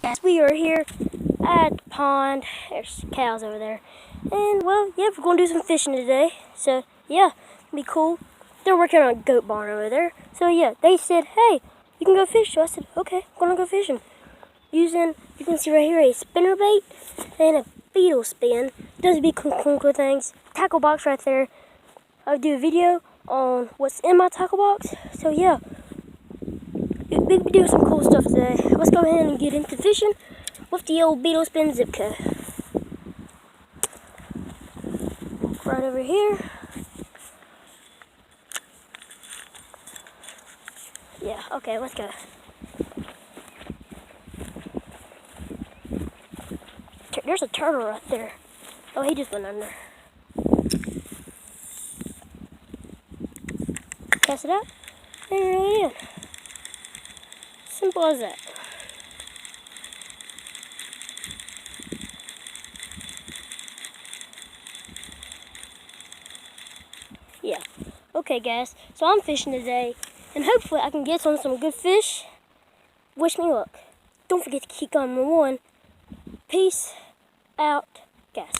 Guys, we are here at the pond. There's cows over there. And, well, yeah, we're going to do some fishing today. So, yeah, it'll be cool. They're working on a goat barn over there. So, yeah, they said, hey, you can go fish. So I said, okay, I'm going to go fishing. Using, you can see right here, a spinnerbait and a beetle spin. Those be cool things. Tackle box right there. I'll do a video on what's in my tackle box. So, yeah. We'll be doing some cool stuff today. Let's go ahead and get into fishing with the old beetle spin Zipco. Right over here. Yeah, okay, let's go. There's a turtle right there. Oh, he just went under. Cast it out and reel it in. Simple as that. Yeah. Okay, guys. So I'm fishing today, and hopefully I can get some good fish. Wish me luck. Don't forget to keep on number 1. Peace out, guys.